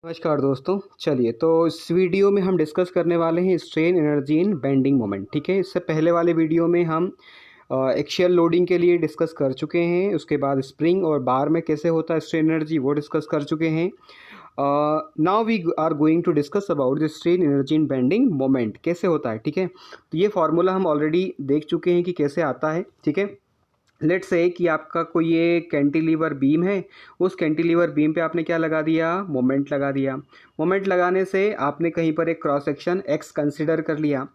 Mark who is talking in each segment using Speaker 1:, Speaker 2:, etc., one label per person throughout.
Speaker 1: नमस्कार दोस्तों। चलिए, तो इस वीडियो में हम डिस्कस करने वाले हैं strain energy in bending moment. ठीक है, इससे पहले वाले वीडियो में हम एक्शियल लोडिंग के लिए डिस्कस कर चुके हैं। उसके बाद स्प्रिंग और बार में कैसे होता है स्ट्रेन एनर्जी वो डिस्कस कर चुके हैं। Now we are going to discuss about the strain energy in bending moment कैसे होता है। ठीक है, तो ये फार्मूला हम ऑलरेडी देख चुके हैं कि कैसे आता है। ठीक है, लेट्स से कि आपका कोई ये कैंटिलीवर बीम है, उस कैंटिलीवर बीम पे आपने क्या लगा दिया, मोमेंट लगा दिया। मोमेंट लगाने से आपने कहीं पर एक क्रॉस सेक्शन एक्स कंसिडर कर लिया।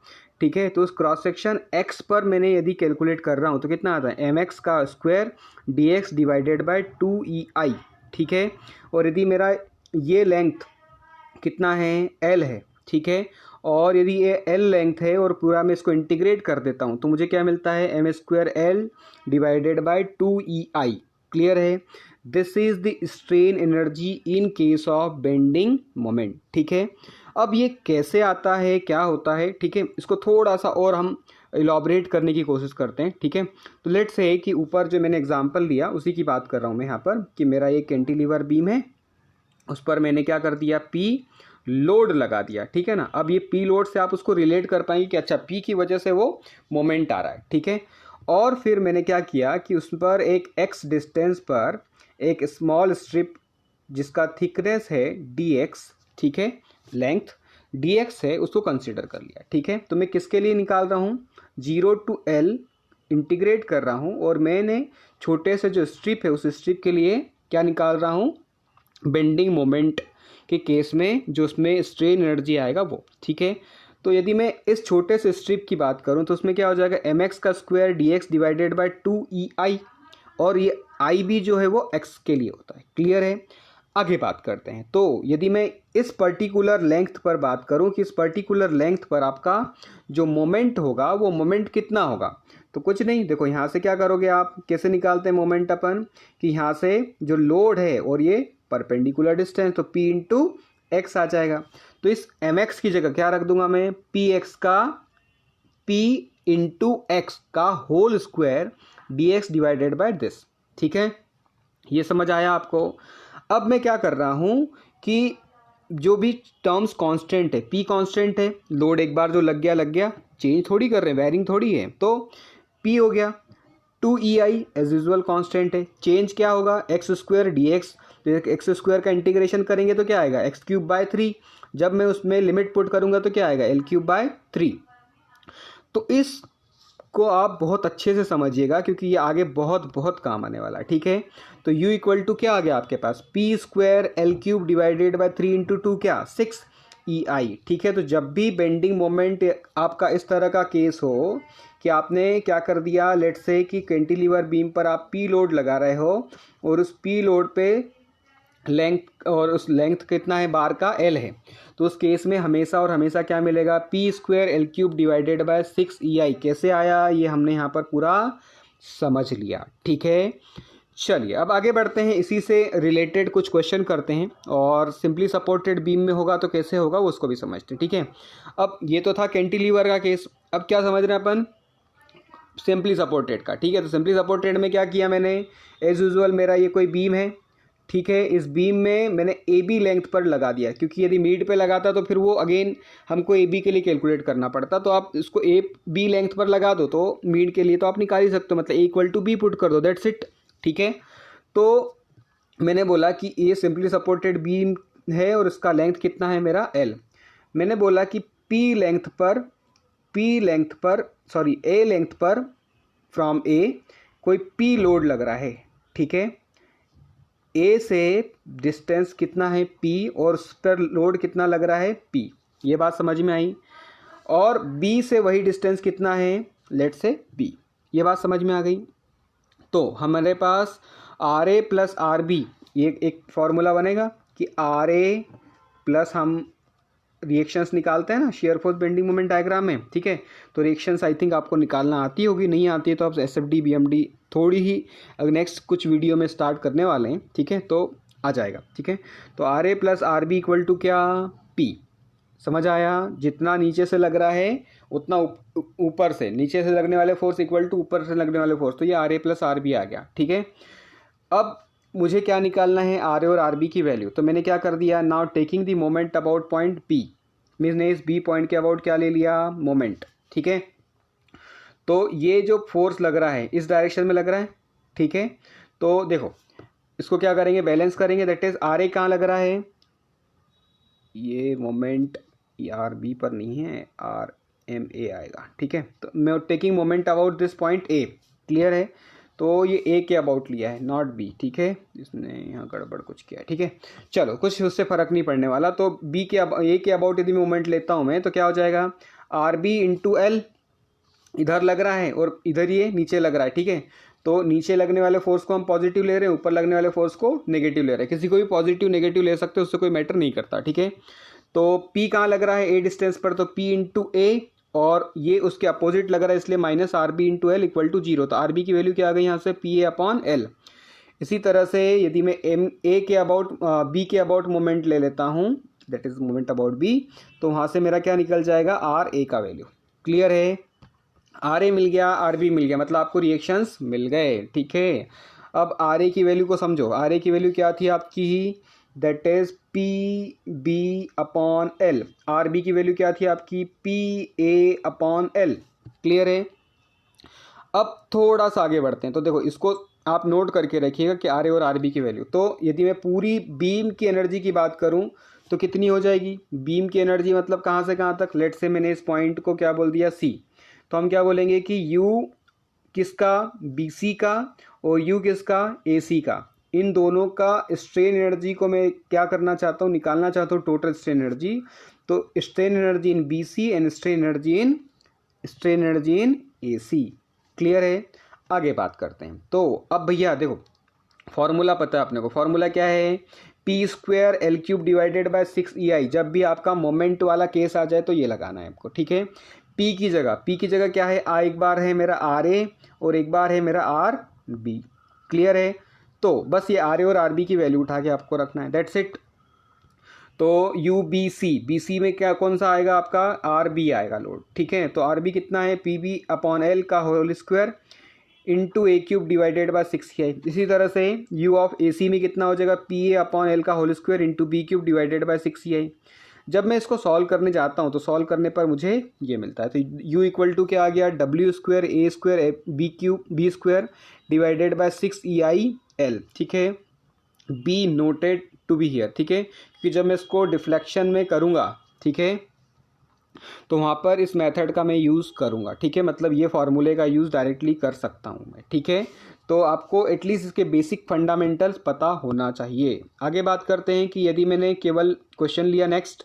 Speaker 1: ठीक है, तो उस क्रॉस सेक्शन एक्स पर मैंने यदि कैलकुलेट कर रहा हूँ तो कितना आता है, एम एक्स का square D X divided by 2EI। ठीक है, और यदि मेरा ये लेंथ कितना है, एल है। ठीक है, और यदि ये एल लेंथ है और पूरा मैं इसको इंटीग्रेट कर देता हूँ तो मुझे क्या मिलता है, M square L divided by 2EI। Clear है, this is the strain energy in case of bending moment. ठीक है, अब ये कैसे आता है, क्या होता है, ठीक है, इसको थोड़ा सा और हम इलॉबरेट करने की कोशिश करते हैं। ठीक है, तो लेट्स से कि ऊपर जो मैंने एग्जांपल लिया उसी की बात कर रहा हूँ मैं यहाँ पर, कि मेरा ये कैंटिलीवर बीम है, उस पर मैंने क्या कर दिया, पी लोड लगा दिया। ठीक है ना, अब ये पी लोड से आप उसको रिलेट कर पाएंगे कि अच्छा पी की वजह से वो मोमेंट आ रहा है। ठीक है, और फिर मैंने क्या किया कि उस पर एक एक्स डिस्टेंस पर एक स्मॉल स्ट्रिप जिसका थिकनेस है dx, ठीक है, लेंथ dx है, उसको कंसिडर कर लिया। ठीक है, तो मैं किसके लिए निकाल रहा हूँ, 0 to L इंटीग्रेट कर रहा हूँ, और मैंने छोटे से जो स्ट्रिप है उस स्ट्रिप के लिए क्या निकाल रहा हूँ, बेंडिंग मोमेंट के केस में जो उसमें स्ट्रेन एनर्जी आएगा वो। ठीक है, तो यदि मैं इस छोटे से स्ट्रिप की बात करूं तो उसमें क्या हो जाएगा, एम एक्स का square D X divided by 2EI, और ये आई भी जो है वो एक्स के लिए होता है। क्लियर है, आगे बात करते हैं। तो यदि मैं इस पर्टिकुलर लेंथ पर बात करूं कि इस पर्टिकुलर लेंथ पर आपका जो मोमेंट होगा वो मोमेंट कितना होगा, तो कुछ नहीं, देखो यहाँ से क्या करोगे आप, कैसे निकालते हैं मोमेंट अपन, कि यहाँ से जो लोड है और ये परपेंडिकुलर डिस्टेंस, तो P इंटू एक्स आ जाएगा। तो इस एम एक्स की जगह क्या रख दूंगा मैं, पी एक्स का P इंटू एक्स का whole square D X divided by this. ठीक है, ये समझ आया आपको। अब मैं क्या कर रहा हूँ कि जो भी टर्म्स कांस्टेंट है, P कांस्टेंट है, लोड एक बार जो लग गया, चेंज थोड़ी कर रहे हैं, वेरिंग थोड़ी है, तो P हो गया, 2EI एज यूजल कांस्टेंट है, चेंज क्या होगा, एक्स स्क्वायर डी एक्स, तो एक्स स्क्वायर का इंटीग्रेशन करेंगे तो क्या आएगा, एक्स क्यूब बाय 3, जब मैं उसमें लिमिट पुट करूंगा तो क्या आएगा, एल क्यूब बाय 3। तो इसको आप बहुत अच्छे से समझिएगा क्योंकि ये आगे बहुत बहुत काम आने वाला है। ठीक है, तो U इक्वल टू क्या आ गया आपके पास, P square L cube divided by 3 into 2 क्या 6EI। ठीक है, तो जब भी बेंडिंग मोमेंट आपका इस तरह का केस हो कि आपने क्या कर दिया, लेट से कि कैंटिलीवर बीम पर आप पी लोड लगा रहे हो और उस पी लोड पे लेंथ, और उस लेंथ कितना है, बार का एल है, तो उस केस में हमेशा और हमेशा क्या मिलेगा, P square L cube divided by 6EI। कैसे आया ये हमने यहाँ पर पूरा समझ लिया। ठीक है, चलिए अब आगे बढ़ते हैं, इसी से रिलेटेड कुछ क्वेश्चन करते हैं, और सिंपली सपोर्टेड बीम में होगा तो कैसे होगा वो उसको भी समझते हैं। ठीक है, अब ये तो था कैंटिलीवर का केस, अब क्या समझ रहे हैं अपन, सिंपली सपोर्टेड का। ठीक है, तो सिंपली सपोर्टेड में क्या किया मैंने, एज यूजुअल मेरा ये कोई बीम है। ठीक है, इस बीम में मैंने ए बी लेंथ पर लगा दिया, क्योंकि यदि मिड पे लगाता तो फिर वो अगेन हमको ए बी के लिए कैलकुलेट करना पड़ता, तो आप इसको ए बी लेंथ पर लगा दो तो मिड के लिए तो आप निकाल ही सकते हो, मतलब ए इक्वल टू बी पुट कर दो, दैट्स इट। ठीक है, तो मैंने बोला कि ये सिंपली सपोर्टेड बीम है और इसका लेंथ कितना है मेरा एल। मैंने बोला कि ए लेंथ पर फ्रॉम ए कोई पी लोड लग रहा है। ठीक है, ए से डिस्टेंस कितना है P और उस पर लोड कितना लग रहा है P, ये बात समझ में आई। और B से वही डिस्टेंस कितना है, लेट से B, ये बात समझ में आ गई। तो हमारे पास RA प्लस RB, ये एक फॉर्मूला बनेगा कि RA प्लस, हम रिएक्शंस निकालते हैं ना shear force bending moment diagram में। ठीक है, तो रिएक्शंस आई थिंक आपको निकालना आती होगी, नहीं आती है तो आप SFD BMD थोड़ी ही नेक्स्ट कुछ वीडियो में स्टार्ट करने वाले हैं। ठीक है, तो आ जाएगा। ठीक है, तो RA plus RB equal to क्या, P। समझ आया, जितना नीचे से लग रहा है उतना ऊपर से, नीचे से लगने वाले फोर्स इक्वल टू ऊपर से लगने वाले फोर्स, तो ये RA प्लस RB आ गया। ठीक है, अब मुझे क्या निकालना है, आर ए और आर बी की वैल्यू। तो मैंने क्या कर दिया, now taking the moment about point P, मैंने इस बी पॉइंट के अबाउट क्या ले लिया, मोमेंट। ठीक है, तो ये जो फोर्स लग रहा है इस डायरेक्शन में लग रहा है। ठीक है, तो देखो इसको क्या करेंगे, बैलेंस करेंगे। दैट इज आर ए कहाँ लग रहा है, ये मोमेंट आर बी पर नहीं है, आर एम ए आएगा। ठीक है, तो मैं taking moment about this point A, clear है। तो ये ए के अबाउट लिया है, नॉट बी। ठीक है, इसने यहाँ गड़बड़ कुछ किया है। ठीक है, चलो कुछ उससे फ़र्क नहीं पड़ने वाला। तो बी के ए के अबाउट यदि मोमेंट लेता हूँ मैं, तो क्या हो जाएगा, आर बी इंटू एल, इधर लग रहा है और इधर ये नीचे लग रहा है। ठीक है, तो नीचे लगने वाले फोर्स को हम पॉजिटिव ले रहे हैं, ऊपर लगने वाले फोर्स को नेगेटिव ले रहे हैं। किसी को भी पॉजिटिव नेगेटिव ले सकते हो, उससे कोई मैटर नहीं करता। ठीक है, तो P कहाँ लग रहा है, ए डिस्टेंस पर, तो P इंटू ए, और ये उसके अपोजिट लग रहा है इसलिए minus R B into L equal to zero. तो आर बी की वैल्यू क्या आ गई यहाँ से, पी ए अपॉन एल। इसी तरह से यदि मैं एम ए के अबाउट बी के अबाउट मोमेंट ले लेता हूँ, that is moment about B, तो वहाँ से मेरा क्या निकल जाएगा, आर ए का वैल्यू। क्लियर है, आर ए मिल गया, आर बी मिल गया, मतलब आपको रिएक्शंस मिल गए। ठीक है, अब आर ए की वैल्यू को समझो। आर ए की वैल्यू क्या थी आपकी, that is P B upon L. R B की वैल्यू क्या थी आपकी, P A upon L. Clear है, अब थोड़ा सा आगे बढ़ते हैं। तो देखो इसको आप नोट करके रखिएगा कि आर ए और आर बी की वैल्यू। तो यदि मैं पूरी बीम की एनर्जी की बात करूं तो कितनी हो जाएगी, बीम की एनर्जी मतलब कहाँ से कहाँ तक, लेट से मैंने इस पॉइंट को क्या बोल दिया, सी, तो हम क्या बोलेंगे कि यू किसका, बी सी का, और यू किसका, ए सी का। इन दोनों का स्ट्रेन एनर्जी को मैं क्या करना चाहता हूँ, निकालना चाहता हूँ, टोटल स्ट्रेन एनर्जी। तो strain energy in B C and strain energy in A C. Clear है, आगे बात करते हैं। तो अब भैया देखो फॉर्मूला पता है अपने को, फॉर्मूला क्या है, P square L cube divided by 6 EI। जब भी आपका मोमेंट वाला केस आ जाए तो ये लगाना है आपको। ठीक है, पी की जगह क्या है, एक बार है मेरा आर ए और एक बार है मेरा आर बी। क्लियर है, तो बस ये आर ए और आर बी की वैल्यू उठा के आपको रखना है, दैट्स इट। तो यू बी सी में क्या कौन सा आएगा आपका, आर बी आएगा लोड। ठीक है, तो आर बी कितना है, पी बी अपॉन एल का whole square into A cube divided by 6 इसी तरह से यू ऑफ ए सी में कितना हो जाएगा, पी ए अपॉन एल का whole square into B cube divided by 6 जब मैं इसको सॉल्व करने जाता हूँ तो सॉल्व करने पर मुझे ये मिलता है। तो यू इक्वल टू क्या आ गया, W square A square B square divided by 6 EI L. ठीक है, be noted to be here. ठीक है, क्योंकि जब मैं इसको डिफ्लेक्शन में करूँगा, ठीक है, तो वहाँ पर इस मेथड का मैं यूज़ करूँगा। ठीक है, मतलब ये फार्मूले का यूज़ डायरेक्टली कर सकता हूँ मैं। ठीक है, तो आपको एटलीस्ट इसके बेसिक फंडामेंटल्स पता होना चाहिए। आगे बात करते हैं कि यदि मैंने केवल क्वेश्चन लिया नेक्स्ट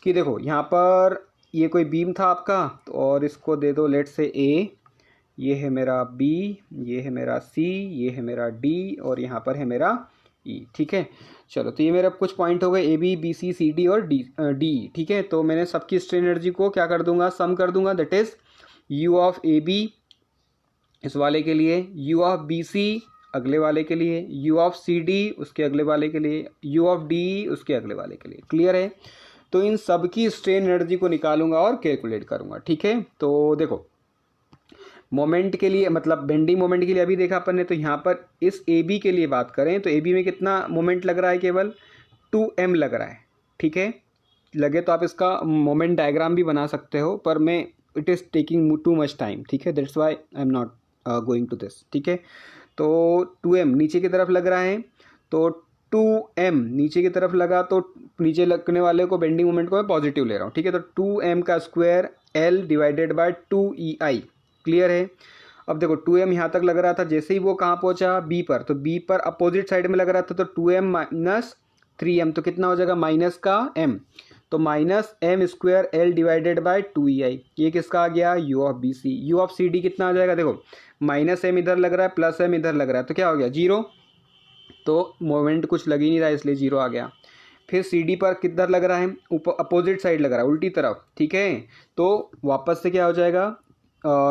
Speaker 1: कि देखो यहाँ पर ये कोई बीम था आपका, तो और इसको दे दो लेट से ए, ये है मेरा बी, ये है मेरा सी, ये है मेरा डी, और यहाँ पर है मेरा ई। ठीक है, चलो तो ये मेरा कुछ पॉइंट हो गए, A B C C D और डी। ठीक है, तो मैंने सबकी स्ट्रेन एनर्जी को क्या कर दूंगा, सम कर दूंगा। That is U of A B इस वाले के लिए, यू ऑफ बी सी अगले वाले के लिए, यू ऑफ सी डी उसके अगले वाले के लिए, यू ऑफ डी उसके अगले वाले के लिए। क्लियर है, तो इन सब की स्ट्रेन एनर्जी को निकालूंगा और कैलकुलेट करूंगा। ठीक है, तो देखो मोमेंट के लिए मतलब बेंडिंग मोमेंट के लिए अभी देखा अपन ने, तो यहाँ पर इस ए बी के लिए बात करें तो ए बी में कितना मोमेंट लग रहा है, केवल 2m लग रहा है। ठीक है, लगे तो आप इसका मोमेंट डायग्राम भी बना सकते हो, पर मैं it is taking too much time. ठीक है, that's why I am not going to this. ठीक है, तो 2m नीचे की तरफ लग रहा है, तो 2m नीचे की तरफ लगा तो नीचे लगने वाले को बेंडिंग मोमेंट को मैं पॉजिटिव ले रहा हूँ। ठीक है, तो 2m का square l divided by 2EI। Clear है, अब देखो 2m यहाँ तक लग रहा था, जैसे ही वो कहाँ पहुँचा, b पर, तो b पर अपोजिट साइड में लग रहा था, तो 2m माइनस 3m, तो कितना हो जाएगा माइनस का m, तो minus m square l divided by 2EI। ये किसका आ गया, u of B C. U of C D कितना आ जाएगा, देखो माइनस m इधर लग रहा है प्लस m इधर लग रहा है, तो क्या हो गया, जीरो, तो मोमेंट कुछ लग ही नहीं रहा है इसलिए जीरो आ गया। फिर सी डी पर किधर लग रहा है, ऊपर अपोजिट साइड लग रहा है, उल्टी तरफ। ठीक है, तो वापस से क्या हो जाएगा,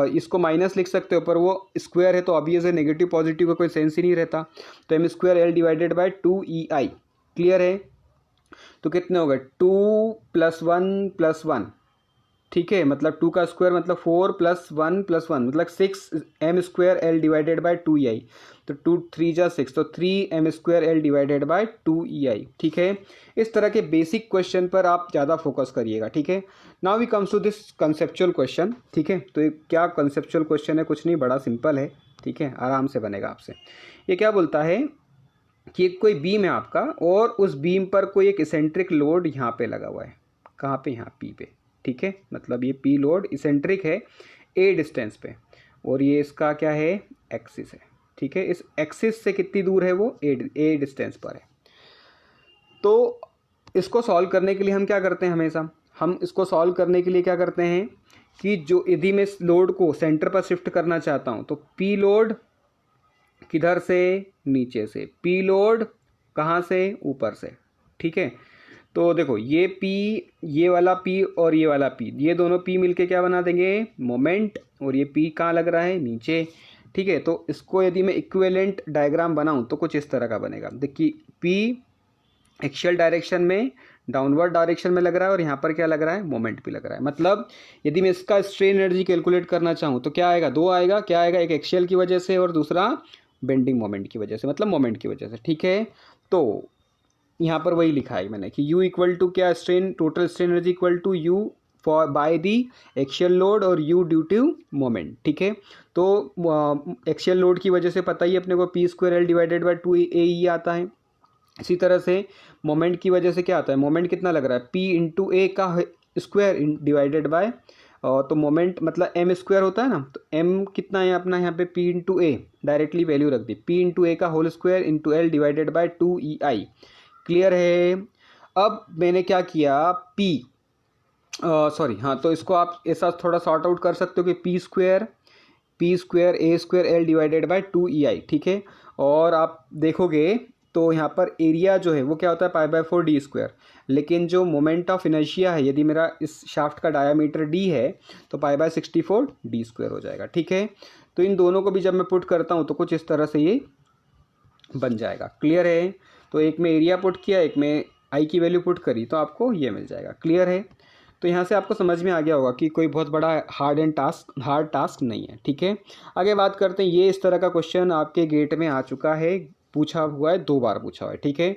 Speaker 1: इसको माइनस लिख सकते हो, पर वो स्क्वायर है तो अभी ऐसे नेगेटिव पॉजिटिव का कोई सेंस ही नहीं रहता, तो M square L divided by 2EI। Clear है, तो कितने हो गए, 2 + 1 + 1 ठीक है, मतलब 2 का स्क्वायर मतलब 4 + 1 + 1 मतलब 6m² L divided by 2EI। तो 2 3 जा 6, तो 3m² L divided by 2EI। ठीक है, इस तरह के बेसिक क्वेश्चन पर आप ज़्यादा फोकस करिएगा। ठीक है, now we comes to this conceptual question. ठीक है, तो ये क्या कंसेप्चुअल क्वेश्चन है, कुछ नहीं, बड़ा सिंपल है। ठीक है, आराम से बनेगा आपसे। ये क्या बोलता है कि एक कोई बीम है आपका और उस बीम पर कोई एक इसेंट्रिक लोड यहाँ पे लगा हुआ है। कहाँ पे? यहाँ पी पे। ठीक है, मतलब ये पी लोड इसेंट्रिक है ए डिस्टेंस पे, और ये इसका क्या है? एक्सिस है। ठीक है, इस एक्सिस से कितनी दूर है वो? ए डिस्टेंस पर है। तो इसको सॉल्व करने के लिए हम क्या करते हैं? हमेशा हम इसको सॉल्व करने के लिए क्या करते हैं कि जो यदि मैं इस लोड को सेंटर पर शिफ्ट करना चाहता हूँ तो पी लोड किधर से? नीचे से। पी लोड कहाँ से? ऊपर से। ठीक है, तो देखो ये पी, ये वाला पी और ये वाला पी, ये दोनों पी मिलके क्या बना देंगे? मोमेंट। और ये पी कहाँ लग रहा है? नीचे। ठीक है, तो इसको यदि मैं इक्विवेलेंट डायग्राम बनाऊं तो कुछ इस तरह का बनेगा। देखिए पी एक्सियल डायरेक्शन में, डाउनवर्ड डायरेक्शन में लग रहा है, और यहाँ पर क्या लग रहा है? मोमेंट भी लग रहा है। मतलब यदि मैं इसका स्ट्रेन एनर्जी कैलकुलेट करना चाहूँ तो क्या आएगा? दो आएगा। क्या आएगा? एक एक्सियल की वजह से और दूसरा बेंडिंग मोमेंट की वजह से, मतलब मोमेंट की वजह से। ठीक है, तो यहाँ पर वही लिखा है मैंने कि U इक्वल टू क्या? Strain, total strain energy equal to U for by the axial load और U ड्यू टू मोमेंट। ठीक है, तो एक्सियल लोड की वजह से पता ही अपने को p² L divided bye 2AE आता है। इसी तरह से मोमेंट की वजह से क्या आता है? मोमेंट कितना लग रहा है? p इंटू ए का स्क्वायर डिवाइडेड बाय, तो मोमेंट मतलब m² होता है ना, तो m कितना है अपना यहाँ पे? p into A, directly value रख दी, p इंटू ए का whole square into L divided by 2EI। Clear है? अब मैंने क्या किया, p सॉरी हाँ, तो इसको आप ऐसा थोड़ा सॉर्ट आउट कर सकते हो कि p² A² L divided by 2EI। ठीक है, और आप देखोगे तो यहाँ पर एरिया जो है वो क्या होता है? π/4 d²। लेकिन जो मोमेंट ऑफ इनर्शिया है, यदि मेरा इस शाफ्ट का डायामीटर d है तो π/64 d² हो जाएगा। ठीक है, तो इन दोनों को भी जब मैं पुट करता हूँ तो कुछ इस तरह से ये बन जाएगा। क्लियर है? तो एक में एरिया पुट किया, एक में आई की वैल्यू पुट करी, तो आपको ये मिल जाएगा। क्लियर है? तो यहाँ से आपको समझ में आ गया होगा कि कोई बहुत बड़ा हार्ड टास्क नहीं है। ठीक है, आगे बात करते हैं। ये इस तरह का क्वेश्चन आपके गेट में आ चुका है, पूछा हुआ है, 2 बार पूछा हुआ है। ठीक है,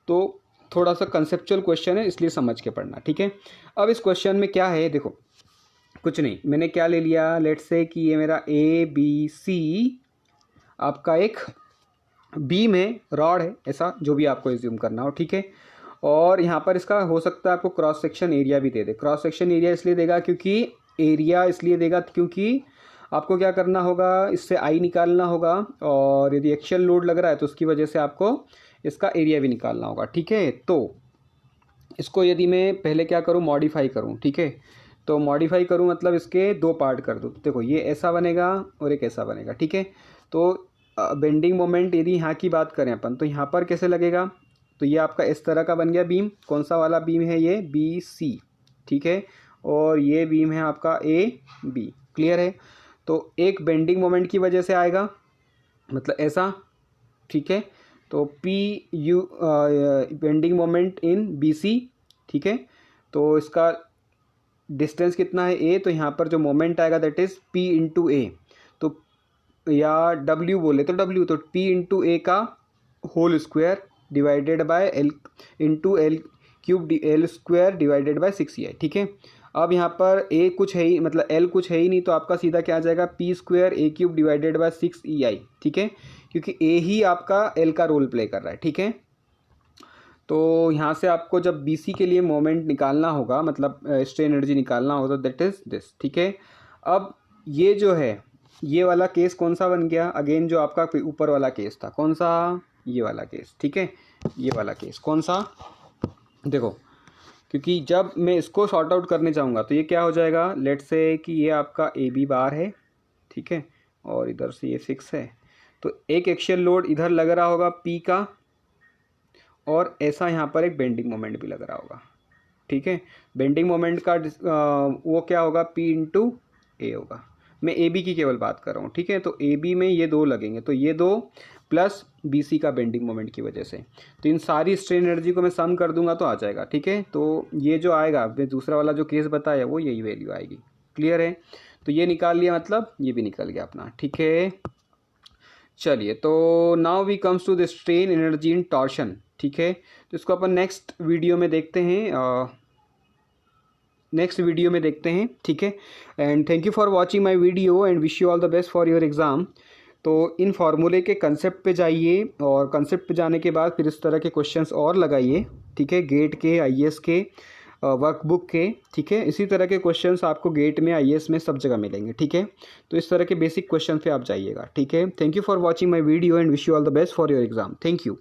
Speaker 1: तो थोड़ा सा कंसेप्चुअल क्वेश्चन है, इसलिए समझ के पढ़ना। ठीक है, अब इस क्वेश्चन में क्या है? देखो कुछ नहीं, मैंने क्या ले लिया, लेट्स से कि ये मेरा ABC आपका एक बीम है, रॉड है, ऐसा जो भी आपको एज्यूम करना हो। ठीक है, और यहाँ पर इसका हो सकता है आपको क्रॉस सेक्शन एरिया भी दे दे। क्रॉस सेक्शन एरिया इसलिए देगा क्योंकि आपको क्या करना होगा? इससे आई निकालना होगा, और यदि एक्सियल लोड लग रहा है तो उसकी वजह से आपको इसका एरिया भी निकालना होगा। ठीक है, तो इसको यदि मैं पहले क्या करूँ? मॉडिफाई करूँ। ठीक है, तो मॉडिफाई करूँ मतलब इसके 2 पार्ट कर दूँ। देखो ये ऐसा बनेगा और एक ऐसा बनेगा। ठीक है, तो बेंडिंग मोमेंट यदि यहाँ की बात करें अपन, तो यहाँ पर कैसे लगेगा? तो ये आपका इस तरह का बन गया बीम। कौन सा वाला बीम है? ये BC। ठीक है, और ये बीम है आपका AB। क्लियर है? तो एक बेंडिंग मोमेंट की वजह से आएगा, मतलब ऐसा। ठीक है, तो PU bending moment in BC। ठीक है, तो इसका डिस्टेंस कितना है? A, तो यहाँ पर जो मोमेंट आएगा दैट इज़ P इंटू ए, तो या W बोले तो W, तो P इंटू ए का whole square divided by L into L² divided by 6EI। ठीक है, अब यहाँ पर A कुछ है ही, मतलब L कुछ है ही नहीं, तो आपका सीधा क्या आ जाएगा? p² A³ divided by 6EI। ठीक है, क्योंकि A ही आपका L का रोल प्ले कर रहा है। ठीक है, तो यहाँ से आपको जब BC के लिए मोमेंट निकालना होगा, मतलब स्ट्रेन एनर्जी निकालना होगा, दैट इज दिस। ठीक है, अब ये जो है, ये वाला केस कौन सा बन गया? अगेन जो आपका ऊपर वाला केस था, कौन सा? ये वाला केस। ठीक है, ये वाला केस कौन सा? देखो, क्योंकि जब मैं इसको शॉर्ट आउट करने जाऊँगा तो ये क्या हो जाएगा? लेट्स से कि ये आपका AB बार है। ठीक है, और इधर से ये 6 है, तो एक एक्सियल लोड इधर लग रहा होगा P का, और ऐसा यहाँ पर एक बेंडिंग मोमेंट भी लग रहा होगा। ठीक है, बेंडिंग मोमेंट का वो क्या होगा? P इंटू ए होगा। मैं AB की केवल बात कर रहा हूँ। ठीक है, तो AB में ये 2 लगेंगे, तो ये 2 प्लस BC का बेंडिंग मोमेंट की वजह से। तो इन सारी स्ट्रेन एनर्जी को मैं सम कर दूंगा तो आ जाएगा, ठीक है। तो ये जो आएगा, मैं दूसरा वाला जो केस बताया वो यही वैल्यू आएगी। क्लियर है? तो ये निकाल लिया, मतलब ये भी निकल गया अपना, ठीक है। चलिए, तो now we comes to the strain energy in torsion, ठीक है। तो इसको अपन नेक्स्ट वीडियो में देखते हैं, ठीक है। And thank you for watching my video and wish you all the best for your exam. तो इन फार्मूले के कंसेप्ट पे जाइए और कंसेप्ट पे जाने के बाद फिर इस तरह के क्वेश्चंस और लगाइए, ठीक है। गेट के, IAS के, वर्कबुक के, ठीक है। इसी तरह के क्वेश्चंस आपको गेट में, IAS में सब जगह मिलेंगे, ठीक है। तो इस तरह के बेसिक क्वेश्चन पे आप जाइएगा, ठीक है। Thank you for watching my video and wish you all the best for your exam. Thank you.